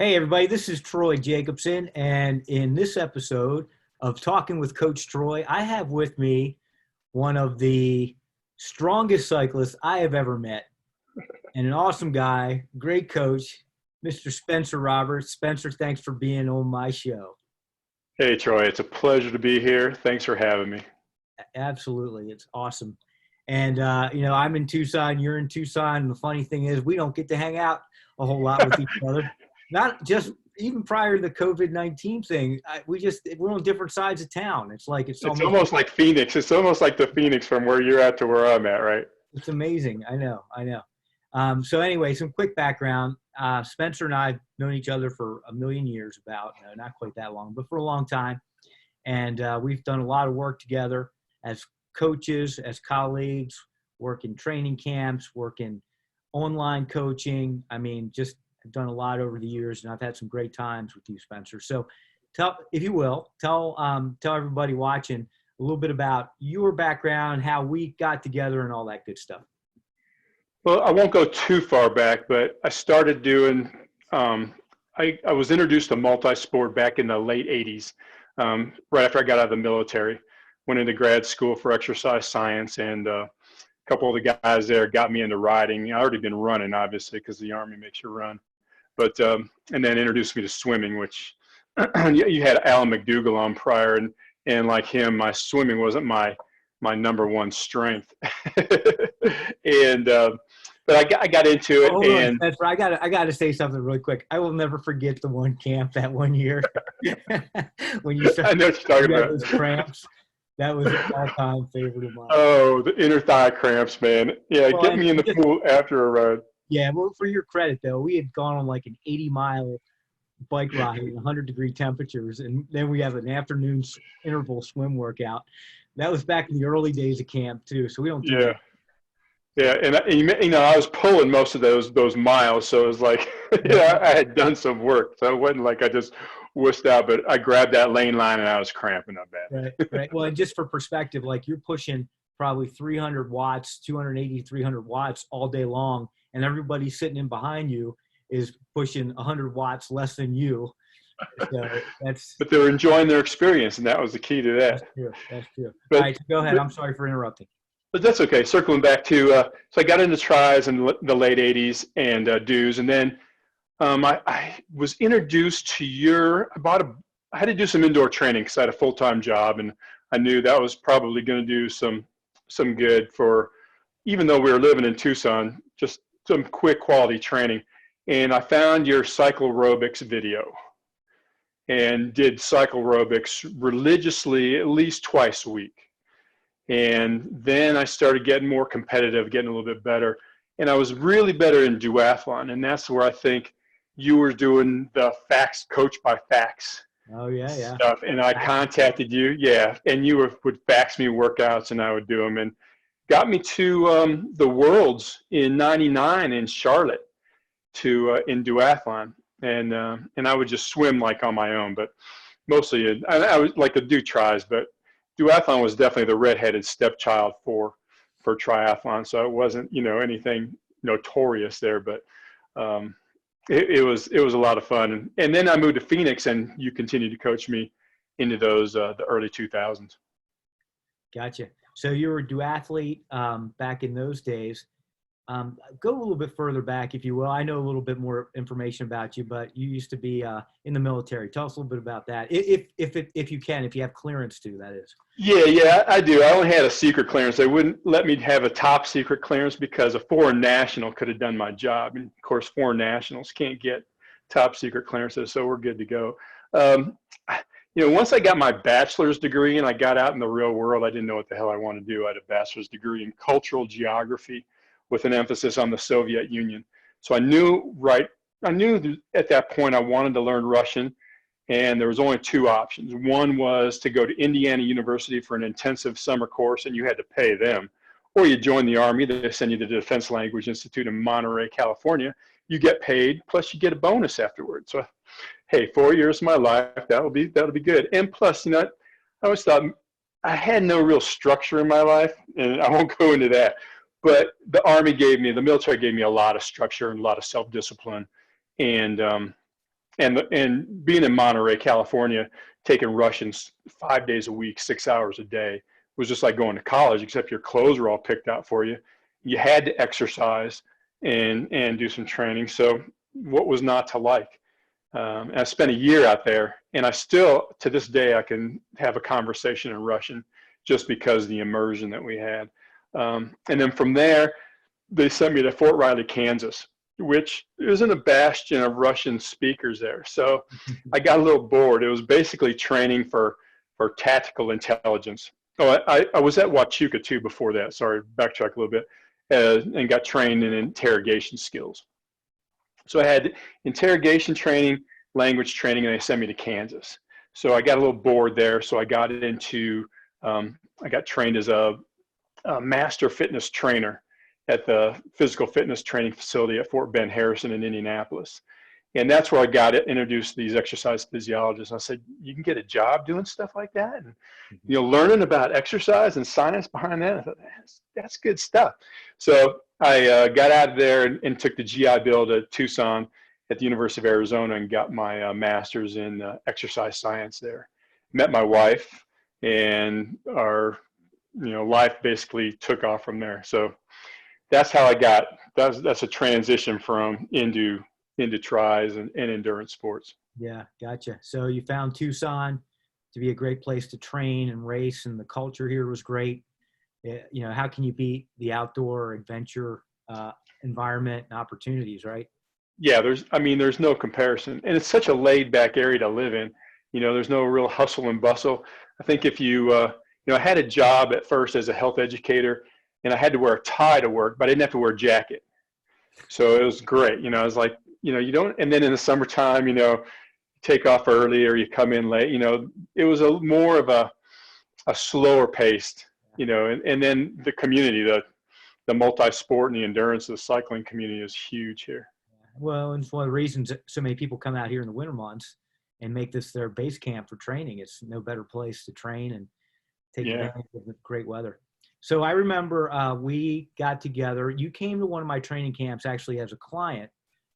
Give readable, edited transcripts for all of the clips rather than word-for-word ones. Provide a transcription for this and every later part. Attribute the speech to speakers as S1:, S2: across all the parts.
S1: Hey, everybody, this is Troy Jacobson. And in this episode of Talking with Coach Troy, I have with me one of the strongest cyclists I have ever met and an awesome guy, great coach, Mr. Spencer Roberts. Spencer, thanks for being on my show.
S2: Hey, Troy, it's a pleasure to be here. Thanks for having me.
S1: Absolutely. It's awesome. And, I'm in Tucson, you're in Tucson. And the funny thing is, we don't get to hang out a whole lot with each other. Not just even prior to the COVID-19 thing, we're on different sides of town. It's
S2: Almost like Phoenix. It's almost like the Phoenix from where you're at to where I'm at, right?
S1: It's amazing. I know. So anyway, some quick background. Spencer and I have known each other for a million years, not quite that long, but for a long time. And we've done a lot of work together as coaches, as colleagues, work in training camps, work in online coaching. I mean, just I've done a lot over the years, and I've had some great times with you, Spencer. So tell everybody watching a little bit about your background, how we got together, and all that good stuff.
S2: Well, I won't go too far back, but I started doing, I was introduced to multi-sport back in the late 80s, right after I got out of the military. Went into grad school for exercise science, and a couple of the guys there got me into riding. I already been running, obviously, because the Army makes you run. But and then introduced me to swimming, which you had Alan McDougall on prior, and like him, my swimming wasn't my number one strength. And but I got into it.
S1: Hold on, Spencer, I gotta say something really quick. I will never forget the one camp that one year when you started.
S2: I know what you're talking about.
S1: Those cramps. That was an all-time favorite of mine.
S2: Oh, the inner thigh cramps, man. Yeah, well, get me in the pool after a ride.
S1: Yeah, well, for your credit, though, we had gone on like an 80-mile bike ride in 100-degree temperatures, and then we have an afternoon interval swim workout. That was back in the early days of camp, too, so we don't do that.
S2: Yeah, and I was pulling most of those miles, so it was like, I had done some work, so it wasn't like I just wussed out, but I grabbed that lane line and I was cramping up bad.
S1: Right. Well, and just for perspective, like you're pushing probably 300 watts, 280, 300 watts all day long, and everybody sitting in behind you is pushing 100 watts less than you. So
S2: but they were enjoying their experience, and that was the key to that.
S1: That's true. But, all right, go ahead. I'm sorry for interrupting.
S2: But that's okay. Circling back to, so I got into tries in the late 80s and dues, and then I was introduced to I had to do some indoor training because I had a full-time job, and I knew that was probably going to do some good for, even though we were living in Tucson, just some quick quality training. And I found your cycle aerobics video and did cycle aerobics religiously at least twice a week. And then I started getting more competitive, getting a little bit better. And I was really better in duathlon. And that's where I think you were doing the facts, coach by facts.
S1: Oh, yeah.
S2: Stuff. And I contacted you. Yeah. And you would fax me workouts and I would do them. And got me to the Worlds in '99 in Charlotte in duathlon. And I would just swim like on my own, but mostly I would like to do tries, but duathlon was definitely the redheaded stepchild for triathlon. So it wasn't, anything notorious there, but it was a lot of fun. And then I moved to Phoenix, and you continued to coach me into those the early 2000s.
S1: Gotcha. So you were a duathlete back in those days. Go a little bit further back, if you will. I know a little bit more information about you, but you used to be in the military. Tell us a little bit about that, if you can, if you have clearance to, that is.
S2: Yeah, I do. I only had a secret clearance. They wouldn't let me have a top secret clearance because a foreign national could have done my job. And of course, foreign nationals can't get top secret clearances, so we're good to go. Once I got my bachelor's degree and I got out in the real world, I didn't know what the hell I wanted to do. I had a bachelor's degree in cultural geography with an emphasis on the Soviet Union. So I knew at that point I wanted to learn Russian, and there was only two options. One was to go to Indiana University for an intensive summer course, and you had to pay them, or you join the Army. They send you to the Defense Language Institute in Monterey, California. You get paid, plus you get a bonus afterwards. So, hey, 4 years of my life, that'll be good. And plus, I always thought I had no real structure in my life, and I won't go into that. But the military gave me a lot of structure and a lot of self-discipline. And and being in Monterey, California, taking Russians 5 days a week, 6 hours a day was just like going to college, except your clothes were all picked out for you. You had to exercise and do some training. So what was not to like? And I spent a year out there, and I still, to this day, I can have a conversation in Russian just because of the immersion that we had. And then from there, they sent me to Fort Riley, Kansas, which isn't a bastion of Russian speakers there. So I got a little bored. It was basically training for tactical intelligence. Oh, I was at Huachuca too before that. Sorry, backtrack a little bit, and got trained in interrogation skills. So I had interrogation training, language training, and they sent me to Kansas. So I got a little bored there. So I got into, I got trained as a master fitness trainer at the physical fitness training facility at Fort Ben Harrison in Indianapolis. And that's where I got it, introduced to these exercise physiologists. I said, you can get a job doing stuff like that? And, learning about exercise and science behind that, I thought, that's good stuff. So I got out of there and took the GI Bill to Tucson at the University of Arizona and got my master's in exercise science there. Met my wife, and our life basically took off from there. So that's how I got, that's a transition from into tries and endurance sports.
S1: Yeah, gotcha. So you found Tucson to be a great place to train and race, and the culture here was great. How can you beat the outdoor adventure environment and opportunities, right?
S2: Yeah, there's no comparison. And it's such a laid back area to live in. There's no real hustle and bustle. I think if I had a job at first as a health educator, and I had to wear a tie to work, but I didn't have to wear a jacket. So it was great. I was like, you don't, and then in the summertime, take off early or you come in late, it was more of a slower paced, and then the community, the multi-sport and the endurance of the cycling community is huge here.
S1: Well, and it's one of the reasons so many people come out here in the winter months and make this their base camp for training. It's no better place to train and take advantage of the great weather. So I remember we got together. You came to one of my training camps actually as a client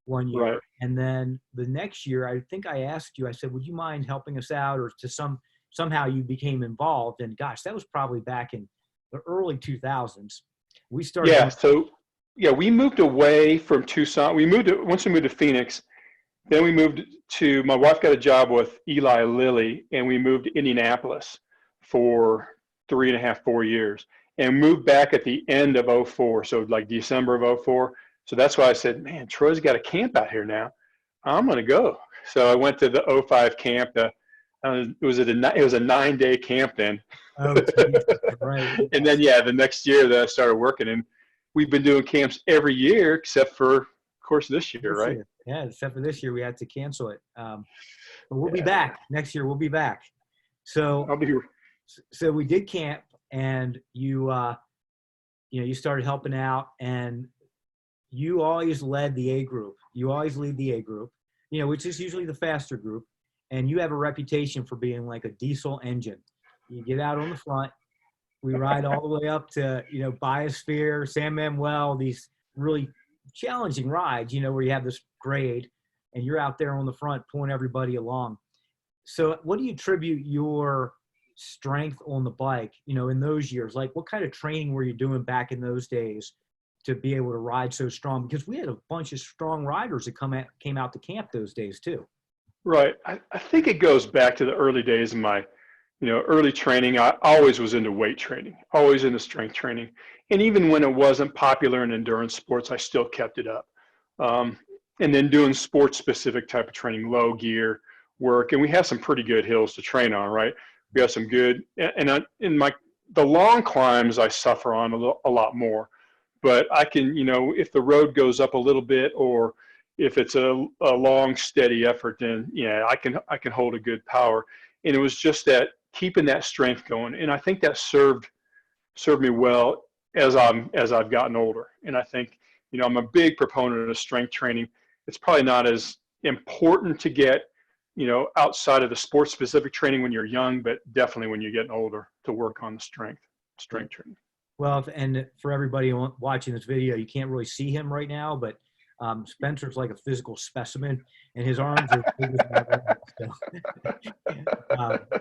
S1: one year.
S2: Right.
S1: And then the next year, I think I asked you, I said, would you mind helping us out? Or somehow you became involved. And gosh, that was probably back in the early 2000s. We started.
S2: Yeah. So we moved away from Tucson. Once we moved to Phoenix, then we moved to, my wife got a job with Eli Lilly, and we moved to Indianapolis for 3.5, 4 years, and moved back at the end of 2004. So like December of 2004. So that's why I said, man, Troy's got a camp out here now. I'm going to go. So I went to the 2005 camp. It was a 9-day camp then.
S1: Oh, right.
S2: And then, the next year that I started working, and we've been doing camps every year except for, of course, this year, right?
S1: Yeah, except for this year, we had to cancel it. But we'll be back next year. We'll be back. So
S2: I'll be here.
S1: So we did camp, and you started helping out, and you always led the A group. You always lead the A group, which is usually the faster group. And you have a reputation for being like a diesel engine. You get out on the front. We ride all the way up to, Biosphere, San Manuel, these really challenging rides, where you have this grade and you're out there on the front pulling everybody along. So what do you attribute your strength on the bike, in those years? Like, what kind of training were you doing back in those days to be able to ride so strong? Because we had a bunch of strong riders that came out to camp those days too.
S2: Right. I think it goes back to the early days of my, early training. I always was into weight training, always into strength training. And even when it wasn't popular in endurance sports, I still kept it up. And then doing sports specific type of training, low gear work. And we have some pretty good hills to train on, right? We have some good, and the long climbs I suffer on a lot more. But I can, if the road goes up a little bit, or if it's a long, steady effort, then I can hold a good power. And it was just that keeping that strength going, and I think that served me well as I've gotten older. And I think I'm a big proponent of strength training. It's probably not as important to get outside of the sports specific training when you're young, but definitely when you're getting older to work on the strength training.
S1: Well, and for everybody watching this video, you can't really see him right now, but Spencer's like a physical specimen, and his arms are big as my arms. So,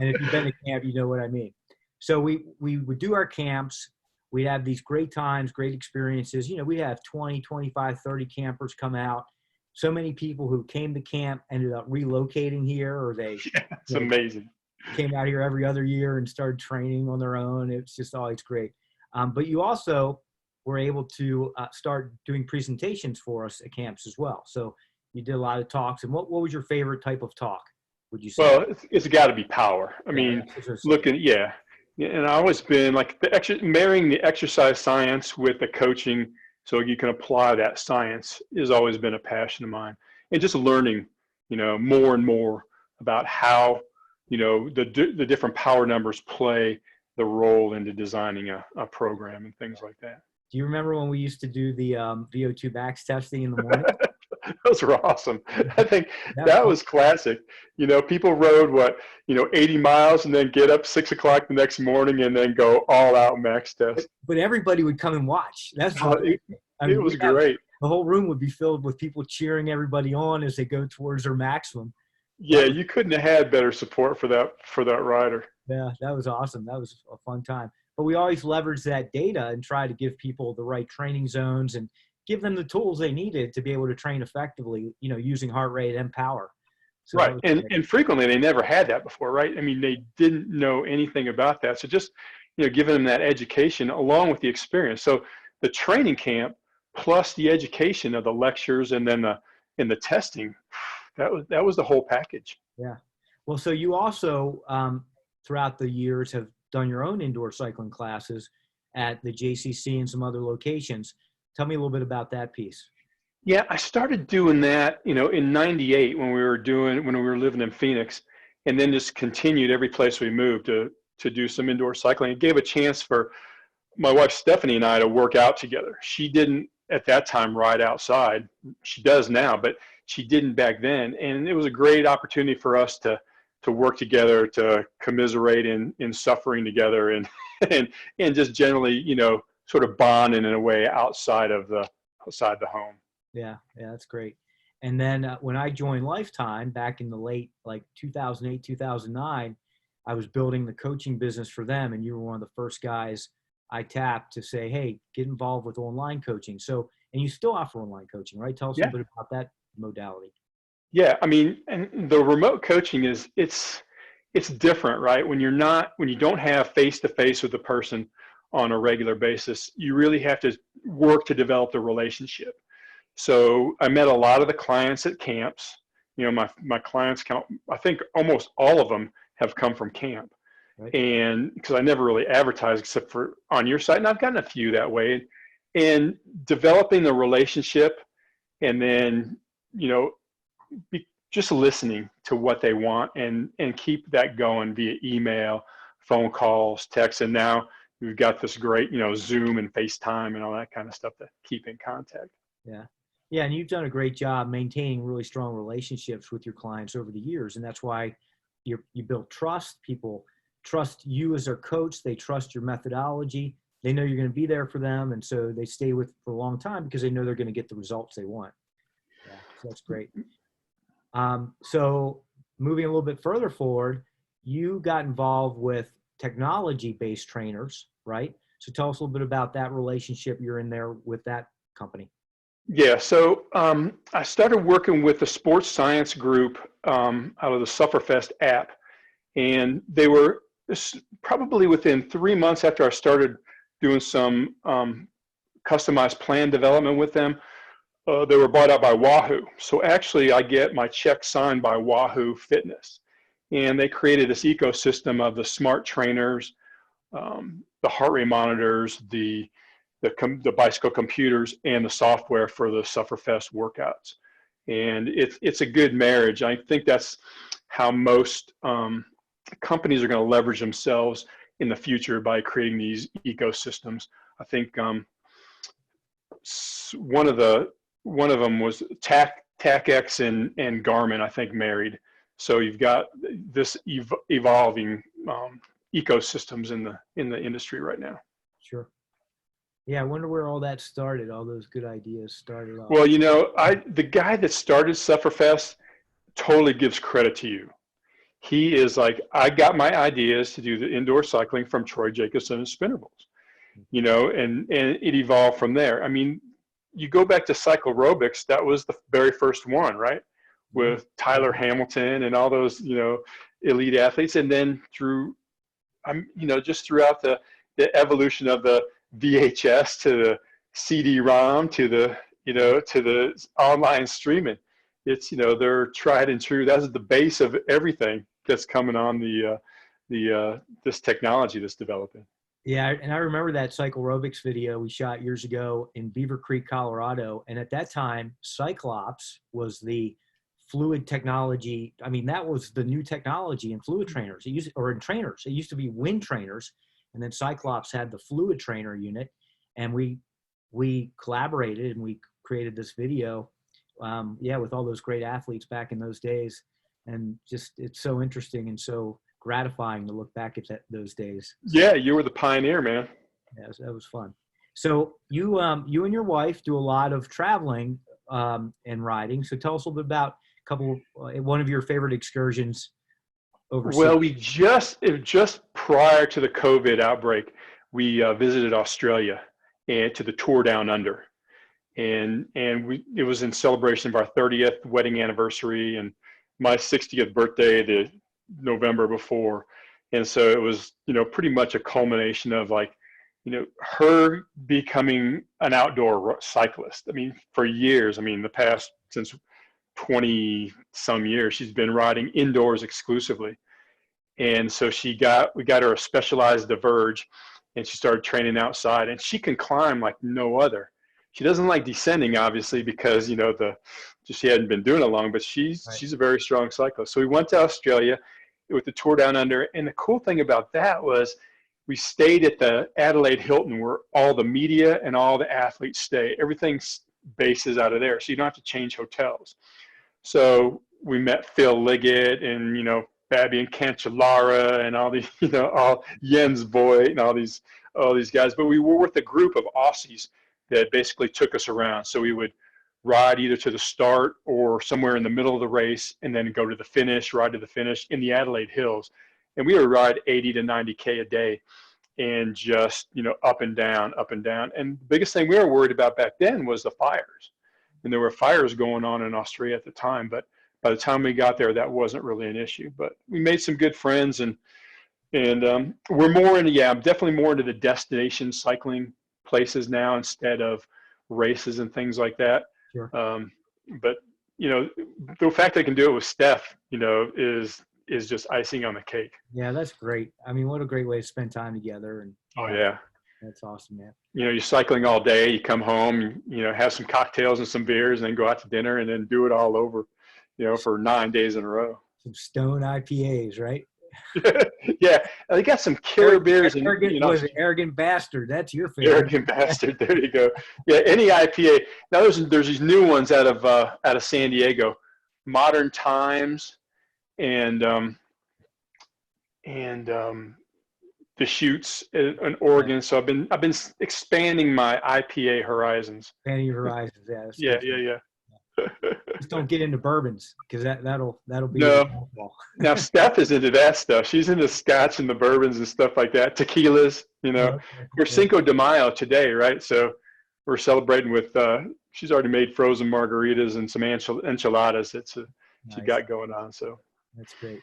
S1: and if you've been to camp, you know what I mean. So we would do our camps. We'd have these great times, great experiences. You know, we have 20, 25, 30 campers come out. So many people who came to camp ended up relocating here, or
S2: Yeah, it's
S1: they
S2: amazing.
S1: came out here every other year and started training on their own. It's just always great. But you also were able to start doing presentations for us at camps as well. So you did a lot of talks. And what was your favorite type of talk, would you say?
S2: Well, it's got to be power. I
S1: Yeah,
S2: mean,
S1: that's what I was saying.
S2: looking, yeah. Yeah, and I've always been like marrying the exercise science with the coaching so you can apply that science has always been a passion of mine. And just learning, more and more about how, the different power numbers play the role into designing a program and things like that.
S1: Do you remember when we used to do the VO2 max testing in the morning?
S2: Those were awesome. I think
S1: That was
S2: that
S1: fun.
S2: was classic. People rode 80 miles and then get up 6 o'clock the next morning and then go all out max test.
S1: But everybody would come and watch. That's the
S2: Uh,
S1: great
S2: It,
S1: thing. I
S2: it
S1: mean,
S2: was great.
S1: the whole room would be filled with people cheering everybody on as they go towards their maximum.
S2: Yeah, you couldn't have had better support for that rider.
S1: Yeah, that was awesome. That was a fun time. But we always leverage that data and try to give people the right training zones and give them the tools they needed to be able to train effectively, using heart rate and power. So that
S2: Right.
S1: was
S2: And
S1: great.
S2: and frequently they never had that before, right? I mean, they didn't know anything about that. So just, giving them that education along with the experience. So the training camp plus the education of the lectures and then the testing, that was the whole package.
S1: Yeah. Well, so you also, throughout the years, have done your own indoor cycling classes at the JCC and some other locations. Tell me a little bit about that piece.
S2: Yeah, I started doing that, in '98 when we were living in Phoenix, and then just continued every place we moved to do some indoor cycling. It gave a chance for my wife Stephanie and I to work out together. She didn't at that time ride outside. She does now, but she didn't back then. And it was a great opportunity for us to work together, to commiserate in suffering together and and just generally, sort of bond in a way outside the home.
S1: Yeah, yeah, that's great. And then when I joined Lifetime back in the late, like 2008, 2009, I was building the coaching business for them. And you were one of the first guys I tapped to say, hey, get involved with online coaching. So, and you still offer online coaching, right? Tell us a
S2: Yeah.
S1: little bit about that modality.
S2: Yeah, I mean, and the remote coaching it's different, right? When you don't have face to face with the person on a regular basis, you really have to work to develop the relationship. So I met a lot of the clients at camps. My clients count, I think almost all of them have come from camp.
S1: Right.
S2: And because I never really advertised except for on your site, and I've gotten a few that way. And developing the relationship and then, you know, just listening to what they want and keep that going via email, phone calls, text, and now we've got this great, Zoom and FaceTime and all that kind of stuff to keep in contact.
S1: Yeah. Yeah. And you've done a great job maintaining really strong relationships with your clients over the years. And that's why you build trust. People trust you as their coach. They trust your methodology. They know you're going to be there for them. And so they stay with for a long time because they know they're going to get the results they want. Yeah. So that's great. So moving a little bit further forward, you got involved with technology-based trainers, right? So tell us a little bit about that relationship you're in there with that company.
S2: Yeah, so I started working with the sports science group out of the Sufferfest app, and they were probably within 3 months after I started doing some customized plan development with them. They were bought out by Wahoo. So actually, I get my check signed by Wahoo Fitness, and they created this ecosystem of the smart trainers, the heart rate monitors, the bicycle computers, and the software for the Sufferfest workouts. And it's a good marriage. I think that's how most companies are going to leverage themselves in the future by creating these ecosystems. I think one of them was TACX and Garmin, I think, married. So you've got this evolving ecosystems in the industry right now.
S1: Sure. Yeah, I wonder where all that started. All those good ideas started off.
S2: Well, the guy that started Sufferfest totally gives credit to you. He is like, I got my ideas to do the indoor cycling from Troy Jacobson and Spinnerbles, and it evolved from there. I mean, you go back to cycloaerobics, that was the very first one, right?
S1: Yeah.
S2: With Tyler Hamilton and all those, elite athletes. And then just throughout the evolution of the VHS to the CD-ROM to the online streaming, they're tried and true. That's the base of everything that's coming on this technology that's developing.
S1: Yeah, and I remember that cycloaerobics video we shot years ago in Beaver Creek, Colorado. And at that time, Cyclops was the fluid technology. I mean, that was the new technology in fluid trainers. In trainers. It used to be wind trainers, and then Cyclops had the fluid trainer unit, and we collaborated and we created this video. With all those great athletes back in those days, and just it's so interesting and so gratifying to look back at those days.
S2: Yeah, you were the pioneer, man.
S1: Yeah, that was fun. So you and your wife do a lot of traveling and riding. So tell us a little bit about one of your favorite excursions overseas.
S2: Well, just prior to the COVID outbreak, we visited Australia and to the Tour Down Under, and it was in celebration of our 30th wedding anniversary and my 60th birthday the November before. And so it was, pretty much a culmination of her becoming an outdoor cyclist. I mean, for years, the past, since 20 some years, she's been riding indoors exclusively. And so we got her a Specialized Diverge, and she started training outside, and she can climb like no other. She doesn't like descending, obviously, because, she hadn't been doing it long, but she's a very strong cyclist. So we went to Australia with the Tour Down Under. And the cool thing about that was we stayed at the Adelaide Hilton, where all the media and all the athletes stay. Everything's bases out of there, so you don't have to change hotels. So we met Phil Liggett and, Fabian Cancellara and all these, all Jens Voigt and all these guys. But we were with a group of Aussies that basically took us around. So we would ride either to the start or somewhere in the middle of the race, and then go to the finish, ride to the finish in the Adelaide Hills. And we would ride 80 to 90K a day, and just, up and down, up and down. And the biggest thing we were worried about back then was the fires. And there were fires going on in Australia at the time, but by the time we got there, that wasn't really an issue. But we made some good friends, and we're more into, I'm definitely more into the destination cycling places now instead of races and things like that.
S1: Sure.
S2: But the fact I can do it with Steph, is just icing on the cake.
S1: Yeah, that's great. I mean, what a great way to spend time together. And
S2: oh yeah,
S1: that's awesome, man.
S2: You're cycling all day. You come home, have some cocktails and some beers, and then go out to dinner, and then do it all over, for 9 days in a row.
S1: Some Stone IPAs, right?
S2: Yeah, they got some killer beers. And
S1: was an Arrogant Bastard. That's your favorite.
S2: Arrogant Bastard. There you go. Yeah, any IPA. Now there's these new ones out of San Diego, Modern Times, and Deschutes in Oregon. So I've been expanding my IPA horizons.
S1: Expanding your horizons, yeah.
S2: Yeah.
S1: Just don't get into bourbons, because that'll be
S2: no. Now Steph is into that stuff. She's into scotch and the bourbons and stuff like that. Tequilas, We're Cinco de Mayo today, right? So we're celebrating with. She's already made frozen margaritas and some enchiladas. She got going on. So
S1: that's great.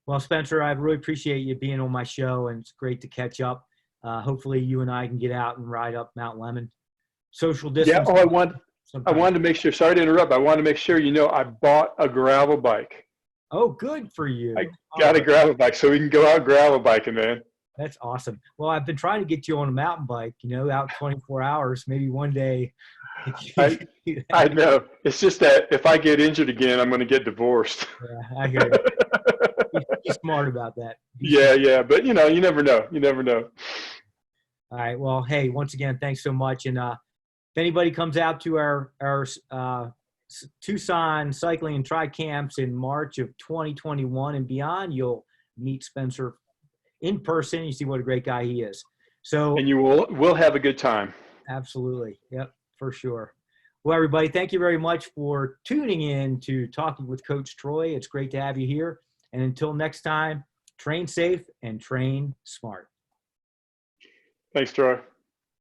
S1: Well, Spencer, I really appreciate you being on my show, and it's great to catch up. Hopefully, you and I can get out and ride up Mount Lemmon. Social distance.
S2: Yeah. I wanted to make sure. Sorry to interrupt. I wanted to make sure I bought a gravel bike.
S1: Oh, good for you.
S2: I got a gravel bike, so we can go out gravel biking, man.
S1: That's awesome. Well, I've been trying to get you on a mountain bike, out 24 hours, maybe one day.
S2: I know. It's just that if I get injured again, I'm going to get divorced.
S1: Yeah, I hear you. Be smart about that.
S2: Yeah. But, you never know. You never know.
S1: All right. Well, hey, once again, thanks so much. And if anybody comes out to our Tucson cycling and tri camps in March of 2021 and beyond, you'll meet Spencer in person. You see what a great guy he is. So
S2: And we'll have a good time.
S1: absolutely. Yep, for sure. Well, everybody, thank you very much for tuning in to Talking with Coach Troy. It's great to have you here. And until next time, train safe and train smart.
S2: Thanks, Troy.